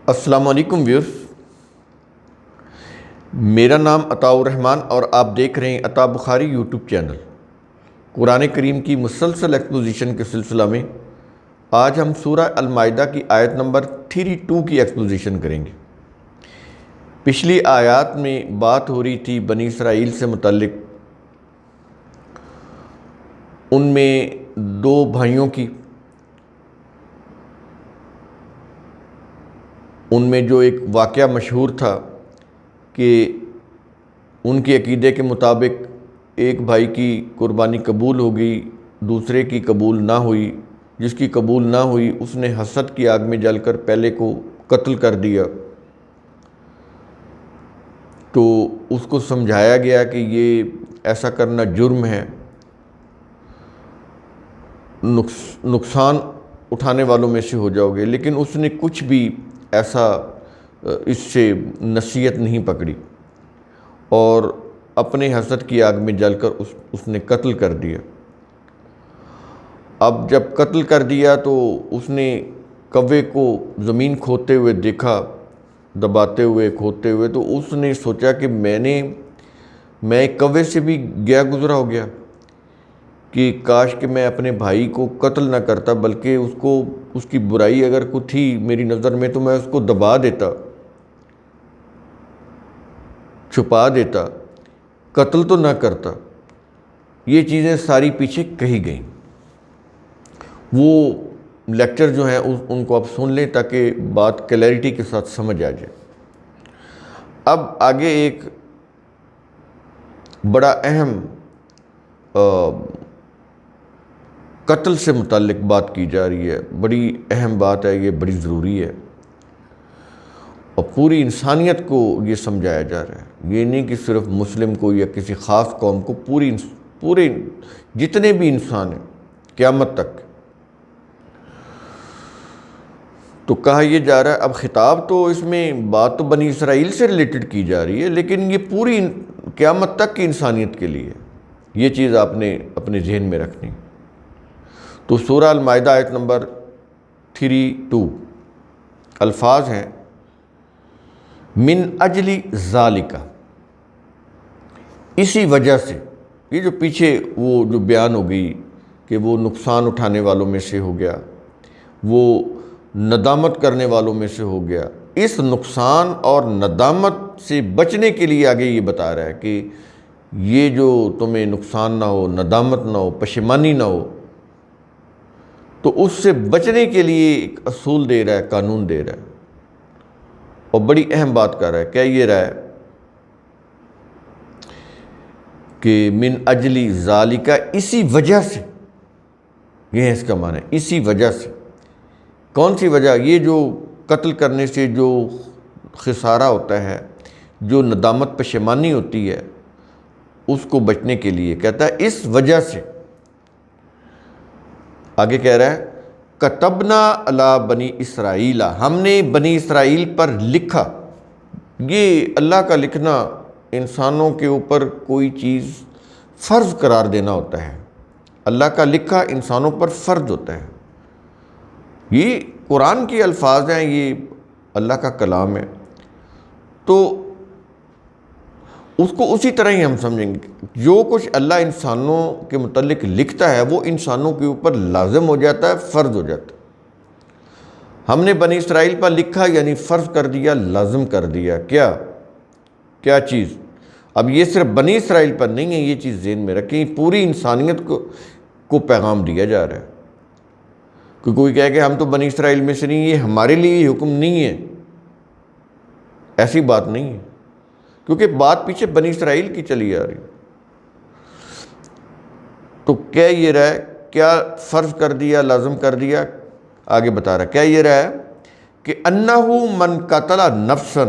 السلام علیکم ویورز، میرا نام عطاء الرحمن اور آپ دیکھ رہے ہیں عطاء بخاری یوٹیوب چینل۔ قرآن کریم کی مسلسل ایکسپوزیشن کے سلسلہ میں آج ہم سورہ المائدہ کی آیت نمبر 32 کی ایکسپوزیشن کریں گے۔ پچھلی آیات میں بات ہو رہی تھی بنی اسرائیل سے متعلق، ان میں دو بھائیوں کی، ان میں جو ایک واقعہ مشہور تھا کہ ان کے عقیدے کے مطابق ایک بھائی کی قربانی قبول ہو گئی، دوسرے کی قبول نہ ہوئی۔ جس کی قبول نہ ہوئی اس نے حسد کی آگ میں جل کر پہلے کو قتل کر دیا۔ تو اس کو سمجھایا گیا کہ یہ ایسا کرنا جرم ہے، نقصان اٹھانے والوں میں سے ہو جاؤ گے، لیکن اس نے کچھ بھی ایسا اس سے نصیحت نہیں پکڑی اور اپنے حسد کی آگ میں جل کر اس نے قتل کر دیا۔ اب جب قتل کر دیا تو اس نے کوے کو زمین کھودتے ہوئے دیکھا، دباتے ہوئے کھودتے ہوئے، تو اس نے سوچا کہ میں کوے سے بھی گیا گزرا ہو گیا، کہ کاش کہ میں اپنے بھائی کو قتل نہ کرتا، بلکہ اس کی برائی اگر کوئی تھی میری نظر میں تو میں اس کو دبا دیتا، چھپا دیتا، قتل تو نہ کرتا۔ یہ چیزیں ساری پیچھے کہی گئیں۔ وہ لیکچر جو ہیں ان کو آپ سن لیں تاکہ بات کلیئرٹی کے ساتھ سمجھ آ جائے۔ اب آگے ایک بڑا اہم قتل سے متعلق بات کی جا رہی ہے، بڑی اہم بات ہے، یہ بڑی ضروری ہے اور پوری انسانیت کو یہ سمجھایا جا رہا ہے۔ یہ نہیں کہ صرف مسلم کو یا کسی خاص قوم کو، پورے جتنے بھی انسان ہیں قیامت تک۔ تو کہا یہ جا رہا ہے، اب خطاب تو اس میں بات تو بنی اسرائیل سے ریلیٹڈ کی جا رہی ہے، لیکن یہ پوری قیامت تک کی انسانیت کے لیے یہ چیز آپ نے اپنے ذہن میں رکھنی۔ تو سورہ المائدہ آیت نمبر 32 الفاظ ہیں، من اجل ذالک، اسی وجہ سے۔ یہ جو پیچھے وہ جو بیان ہو گئی کہ وہ نقصان اٹھانے والوں میں سے ہو گیا، وہ ندامت کرنے والوں میں سے ہو گیا، اس نقصان اور ندامت سے بچنے کے لیے آگے یہ بتا رہا ہے کہ یہ جو تمہیں نقصان نہ ہو، ندامت نہ ہو، پشیمانی نہ ہو، تو اس سے بچنے کے لیے ایک اصول دے رہا ہے، قانون دے رہا ہے اور بڑی اہم بات کر رہا ہے۔ کیا یہ رہا ہے کہ من اجلی ذالک، اسی وجہ سے، یہ ہے اس کا معنی، اسی وجہ سے۔ کون سی وجہ؟ یہ جو قتل کرنے سے جو خسارہ ہوتا ہے، جو ندامت پشیمانی ہوتی ہے، اس کو بچنے کے لیے کہتا ہے اس وجہ سے۔ آگے کہہ رہا ہے کتبنا علی بنی اسرائیل، ہم نے بنی اسرائیل پر لکھا۔ یہ اللہ کا لکھنا انسانوں کے اوپر کوئی چیز فرض قرار دینا ہوتا ہے۔ اللہ کا لکھا انسانوں پر فرض ہوتا ہے۔ یہ قرآن کے الفاظ ہیں، یہ اللہ کا کلام ہے، تو اس کو اسی طرح ہی ہم سمجھیں گے۔ جو کچھ اللہ انسانوں کے متعلق لکھتا ہے وہ انسانوں کے اوپر لازم ہو جاتا ہے، فرض ہو جاتا ہے۔ ہم نے بنی اسرائیل پر لکھا یعنی فرض کر دیا، لازم کر دیا۔ کیا چیز؟ اب یہ صرف بنی اسرائیل پر نہیں ہے، یہ چیز ذہن میں رکھیں، پوری انسانیت کو پیغام دیا جا رہا ہے۔ کہ کوئی کہے کہ ہم تو بنی اسرائیل میں سے نہیں، یہ ہمارے لیے یہ حکم نہیں ہے، ایسی بات نہیں ہے، کیونکہ بات پیچھے بنی اسرائیل کی چلی آ رہی۔ تو کیا یہ رہا ہے، کیا فرض کر دیا، لازم کر دیا؟ آگے بتا رہا ہے، کیا یہ رہا ہے کہ انہو من قتل نفسا،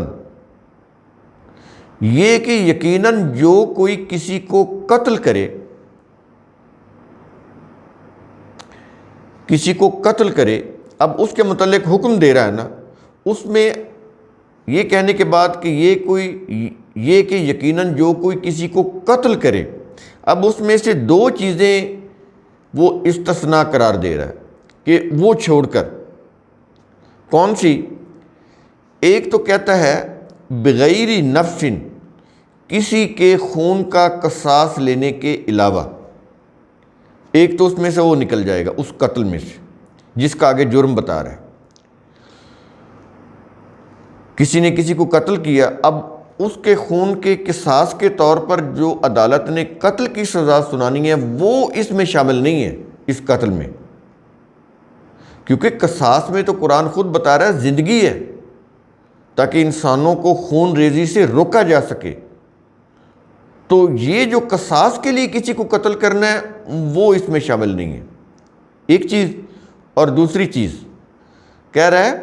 یہ کہ یقیناً جو کوئی کسی کو قتل کرے، کسی کو قتل کرے، اب اس کے متعلق حکم دے رہا ہے نا، اس میں یہ کہنے کے بعد کہ یہ کہ یقیناً جو کوئی کسی کو قتل کرے، اب اس میں سے دو چیزیں وہ استثناء قرار دے رہا ہے کہ وہ چھوڑ کر۔ کون سی؟ ایک تو کہتا ہے بغیر نفس، کسی کے خون کا قصاص لینے کے علاوہ، ایک تو اس میں سے وہ نکل جائے گا، اس قتل میں سے جس کا آگے جرم بتا رہا ہے۔ کسی نے کسی کو قتل کیا، اب اس کے خون کے قصاص کے طور پر جو عدالت نے قتل کی سزا سنانی ہے وہ اس میں شامل نہیں ہے، اس قتل میں، کیونکہ قصاص میں تو قرآن خود بتا رہا ہے زندگی ہے، تاکہ انسانوں کو خون ریزی سے روکا جا سکے۔ تو یہ جو قصاص کے لیے کسی کو قتل کرنا ہے وہ اس میں شامل نہیں ہے، ایک چیز۔ اور دوسری چیز کہہ رہا ہے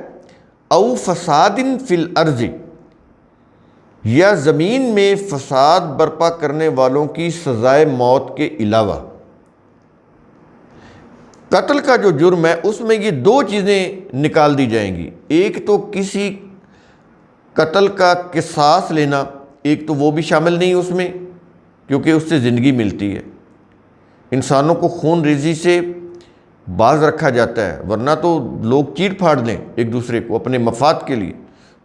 او فساد فی الارض، یا زمین میں فساد برپا کرنے والوں کی سزائے موت کے علاوہ۔ قتل کا جو جرم ہے اس میں یہ دو چیزیں نکال دی جائیں گی، ایک تو کسی قتل کا قصاص لینا، ایک تو وہ بھی شامل نہیں اس میں، کیونکہ اس سے زندگی ملتی ہے، انسانوں کو خون ریزی سے باز رکھا جاتا ہے، ورنہ تو لوگ چیر پھاڑ دیں ایک دوسرے کو اپنے مفاد کے لیے،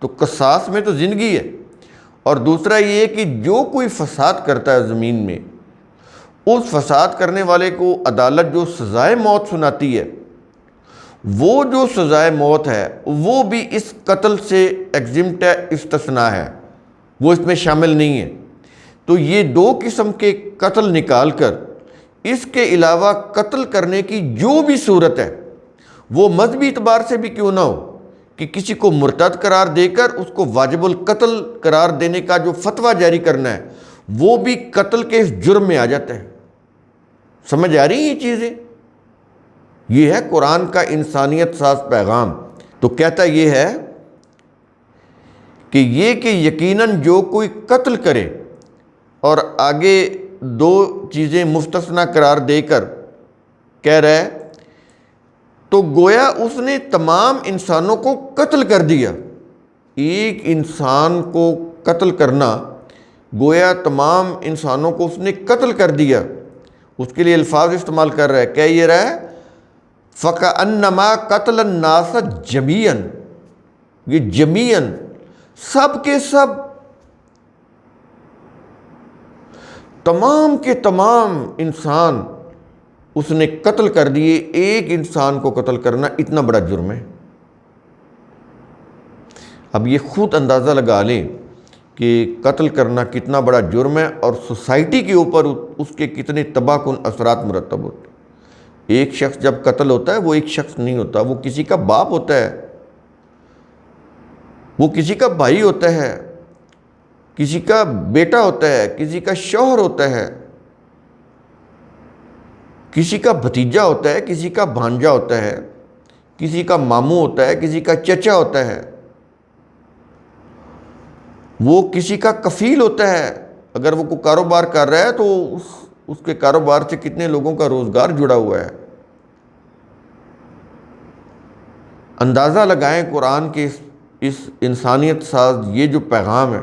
تو قصاص میں تو زندگی ہے۔ اور دوسرا یہ کہ جو کوئی فساد کرتا ہے زمین میں، اس فساد کرنے والے کو عدالت جو سزائے موت سناتی ہے، وہ جو سزائے موت ہے وہ بھی اس قتل سے ایگزمپٹ ہے، استثناء ہے، وہ اس میں شامل نہیں ہے۔ تو یہ دو قسم کے قتل نکال کر اس کے علاوہ قتل کرنے کی جو بھی صورت ہے، وہ مذہبی اعتبار سے بھی کیوں نہ ہو، کہ کسی کو مرتد قرار دے کر اس کو واجب القتل قرار دینے کا جو فتویٰ جاری کرنا ہے، وہ بھی قتل کے اس جرم میں آ جاتا ہے۔ سمجھ آ رہی ہیں یہ چیزیں؟ یہ ہے قرآن کا انسانیت ساز پیغام۔ تو کہتا یہ ہے کہ یقیناً جو کوئی قتل کرے، اور آگے دو چیزیں مستثنیٰ قرار دے کر کہہ رہا ہے، تو گویا اس نے تمام انسانوں کو قتل کر دیا۔ ایک انسان کو قتل کرنا، گویا تمام انسانوں کو اس نے قتل کر دیا۔ اس کے لیے الفاظ استعمال کر رہا ہے، کہہ یہ رہا ہے فَكَأَنَّمَا قَتْلَ النَّاسَ جَمِيعًا، یہ جمیعاً سب کے سب، تمام کے تمام انسان اس نے قتل کر دیے۔ ایک انسان کو قتل کرنا اتنا بڑا جرم ہے۔ اب یہ خود اندازہ لگا لیں کہ قتل کرنا کتنا بڑا جرم ہے، اور سوسائٹی کے اوپر اس کے کتنے تباہ کن اثرات مرتب ہوتے ہیں۔ ایک شخص جب قتل ہوتا ہے وہ ایک شخص نہیں ہوتا، وہ کسی کا باپ ہوتا ہے، وہ کسی کا بھائی ہوتا ہے، کسی کا بیٹا ہوتا ہے، کسی کا شوہر ہوتا ہے، کسی کا بھتیجا ہوتا ہے، کسی کا بھانجا ہوتا ہے، کسی کا ماموں ہوتا ہے، کسی کا چچا ہوتا ہے، وہ کسی کا کفیل ہوتا ہے۔ اگر وہ کوئی کاروبار کر رہا ہے تو اس کے کاروبار سے کتنے لوگوں کا روزگار جڑا ہوا ہے۔ اندازہ لگائیں قرآن کے اس انسانیت ساز یہ جو پیغام ہے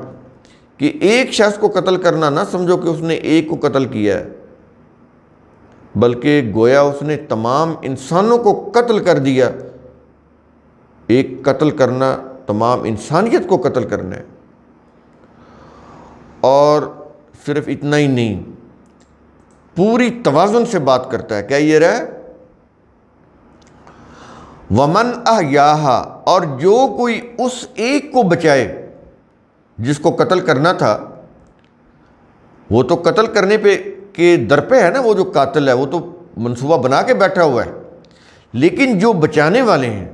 کہ ایک شخص کو قتل کرنا، نہ سمجھو کہ اس نے ایک کو قتل کیا ہے، بلکہ گویا اس نے تمام انسانوں کو قتل کر دیا۔ ایک قتل کرنا تمام انسانیت کو قتل کرنا ہے۔ اور صرف اتنا ہی نہیں، پوری توازن سے بات کرتا ہے، کیا یہ رہا ہے وَمَنْ أَحْيَاهَا، اور جو کوئی اس ایک کو بچائے جس کو قتل کرنا تھا۔ وہ تو قتل کرنے پہ کے در پہ ہے نا، وہ جو قاتل ہے وہ تو منصوبہ بنا کے بیٹھا ہوا ہے، لیکن جو بچانے والے ہیں،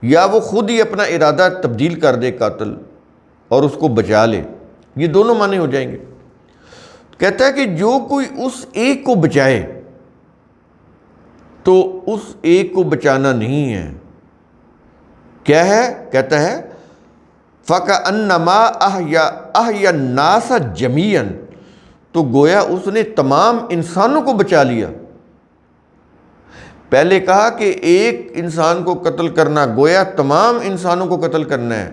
یا وہ خود ہی اپنا ارادہ تبدیل کر دے قاتل اور اس کو بچا لے، یہ دونوں معنی ہو جائیں گے۔ کہتا ہے کہ جو کوئی اس ایک کو بچائے، تو اس ایک کو بچانا نہیں ہے، کیا ہے؟ کہتا ہے فَكَأَنَّمَا أَحْيَا النَّاسَ جَمِيعًا، تو گویا اس نے تمام انسانوں کو بچا لیا۔ پہلے کہا کہ ایک انسان کو قتل کرنا گویا تمام انسانوں کو قتل کرنا ہے،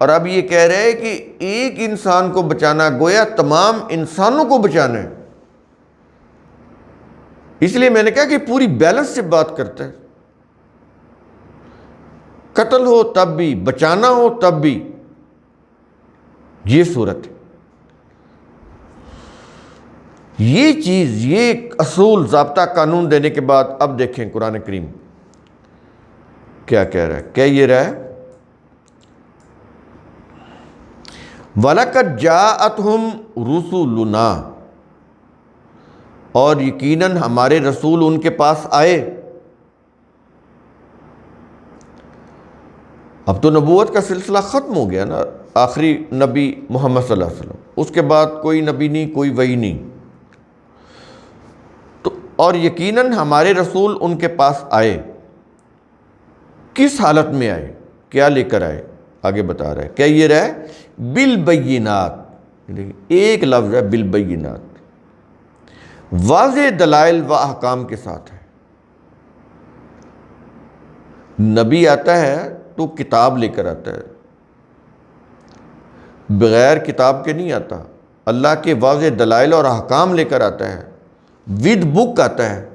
اور اب یہ کہہ رہے ہیں کہ ایک انسان کو بچانا گویا تمام انسانوں کو بچانا ہے۔ اس لیے میں نے کہا کہ پوری بیلنس سے بات کرتا ہے۔ قتل ہو تب بھی، بچانا ہو تب بھی، یہ صورت ہے۔ یہ چیز، یہ اصول، ضابطہ، قانون دینے کے بعد اب دیکھیں قرآن کریم کیا کہہ رہا ہے۔ کیا یہ رہا ہے؟ وَلَقَدْ جَاءَتْهُمْ رُسُلُنَا، اور یقیناً ہمارے رسول ان کے پاس آئے۔ اب تو نبوت کا سلسلہ ختم ہو گیا نا، آخری نبی محمد صلی اللہ علیہ وسلم، اس کے بعد کوئی نبی نہیں، کوئی وحی نہیں۔ تو اور یقیناً ہمارے رسول ان کے پاس آئے، کس حالت میں آئے، کیا لے کر آئے، آگے بتا رہا ہے۔ کیا یہ رہا ہے؟ بالبینات، ایک لفظ ہے بالبینات، واضح دلائل و احکام کے ساتھ ہے۔ نبی آتا ہے تو کتاب لے کر آتا ہے، بغیر کتاب کے نہیں آتا، اللہ کے واضح دلائل اور احکام لے کر آتا ہے، ود بک آتا ہے،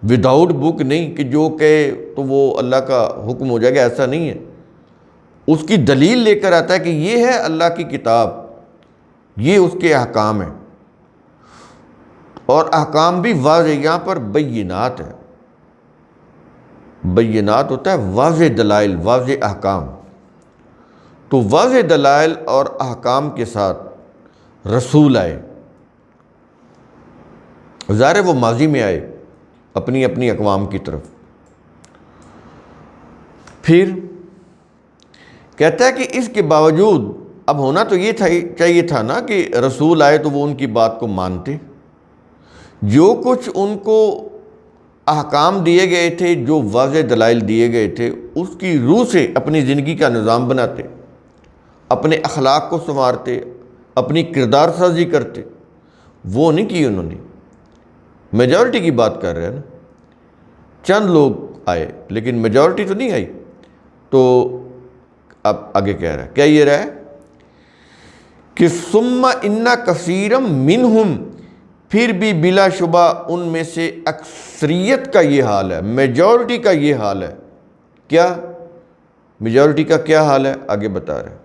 وداؤٹ بک نہیں کہ جو کہے تو وہ اللہ کا حکم ہو جائے گا، ایسا نہیں ہے۔ اس کی دلیل لے کر آتا ہے کہ یہ ہے اللہ کی کتاب، یہ اس کے احکام ہیں، اور احکام بھی واضح، یہاں پر بینات ہے، بینات ہوتا ہے واضح دلائل، واضح احکام۔ تو واضح دلائل اور احکام کے ساتھ رسول آئے، ظاہر ہے وہ ماضی میں آئے اپنی اپنی اقوام کی طرف۔ پھر کہتا ہے کہ اس کے باوجود اب ہونا تو یہ چاہیے تھا نا کہ رسول آئے تو وہ ان کی بات کو مانتے، جو کچھ ان کو احکام دیے گئے تھے، جو واضح دلائل دیے گئے تھے، اس کی روح سے اپنی زندگی کا نظام بناتے، اپنے اخلاق کو سنوارتے، اپنی کردار سازی کرتے۔ وہ نہیں کی انہوں نے، میجورٹی کی بات کر رہے ہیں نا، چند لوگ آئے لیکن میجورٹی تو نہیں آئی۔ تو اب آگے کہہ رہا ہے، کیا یہ رہا ہے کہ ثم ان کثیرا منہم، پھر بھی بلا شبہ ان میں سے اکثریت کا یہ حال ہے، میجورٹی کا یہ حال ہے۔ کیا میجورٹی کا کیا حال ہے؟ آگے بتا رہے ہیں۔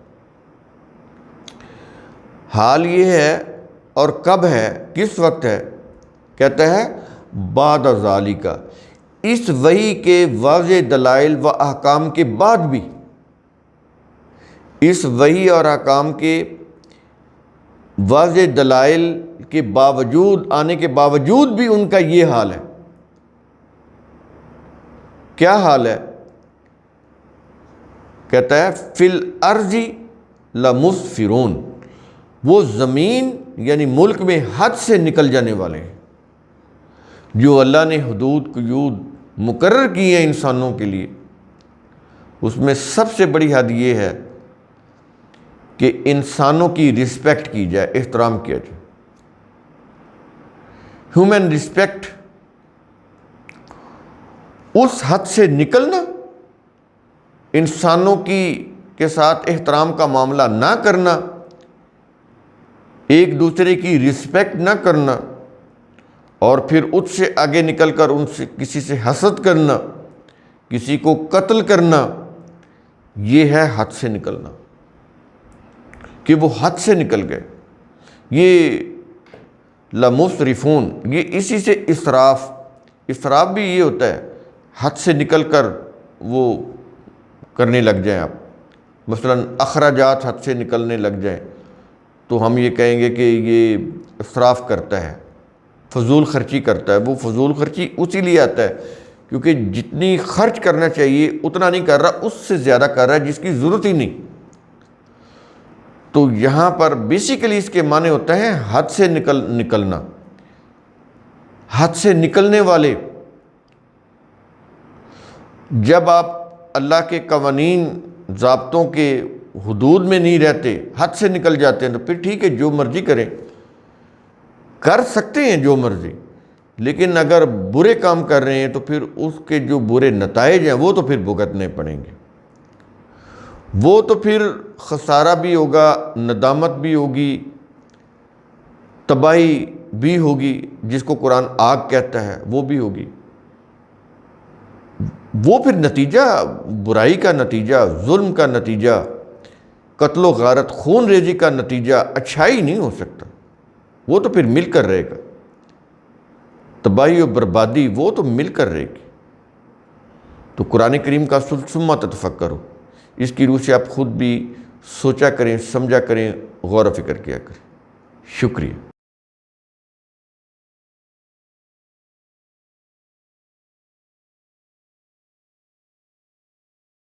حال یہ ہے، اور کب ہے، کس وقت ہے؟ کہتا ہے بعد ذالک، اس وحی کے واضح دلائل و احکام کے بعد بھی، اس وحی اور احکام کے واضح دلائل کے باوجود، آنے کے باوجود بھی ان کا یہ حال ہے۔ کیا حال ہے؟ کہتا ہے فی الارض لمسفرون، وہ زمین یعنی ملک میں حد سے نکل جانے والے ہیں۔ جو اللہ نے حدود قیود مقرر کی ہیں انسانوں کے لیے، اس میں سب سے بڑی حد یہ ہے کہ انسانوں کی رسپیکٹ کی جائے، احترام کیا جائے۔ ہیومن رسپیکٹ، اس حد سے نکلنا، انسانوں کے ساتھ احترام کا معاملہ نہ کرنا، ایک دوسرے کی رسپیکٹ نہ کرنا، اور پھر اس سے آگے نکل کر ان سے کسی سے حسد کرنا، کسی کو قتل کرنا، یہ ہے حد سے نکلنا، کہ وہ حد سے نکل گئے۔ یہ لمسرفون، یہ اسی سے اسراف بھی یہ ہوتا ہے، حد سے نکل کر وہ کرنے لگ جائیں۔ آپ مثلا اخراجات حد سے نکلنے لگ جائیں تو ہم یہ کہیں گے کہ یہ اسراف کرتا ہے، فضول خرچی کرتا ہے۔ وہ فضول خرچی اسی لیے آتا ہے کیونکہ جتنی خرچ کرنا چاہیے اتنا نہیں کر رہا، اس سے زیادہ کر رہا ہے جس کی ضرورت ہی نہیں۔ تو یہاں پر بیسیکلی اس کے معنی ہوتا ہے حد سے نکلنا، حد سے نکلنے والے۔ جب آپ اللہ کے قوانین ضابطوں کے حدود میں نہیں رہتے، حد سے نکل جاتے ہیں، تو پھر ٹھیک ہے جو مرضی کریں، کر سکتے ہیں جو مرضی، لیکن اگر برے کام کر رہے ہیں تو پھر اس کے جو برے نتائج ہیں وہ تو پھر بھگتنے پڑیں گے، وہ تو پھر خسارہ بھی ہوگا، ندامت بھی ہوگی، تباہی بھی ہوگی، جس کو قرآن آگ کہتا ہے وہ بھی ہوگی۔ وہ پھر نتیجہ برائی کا نتیجہ، ظلم کا نتیجہ، قتل و غارت، خون ریزی کا نتیجہ اچھائی نہیں ہو سکتا، وہ تو پھر مل کر رہے گا، تباہی و بربادی وہ تو مل کر رہے گی۔ تو قرآن کریم کا اصول ثم تتفکروا، اس کی روح سے آپ خود بھی سوچا کریں، سمجھا کریں، غور و فکر کیا کریں۔ شکریہ۔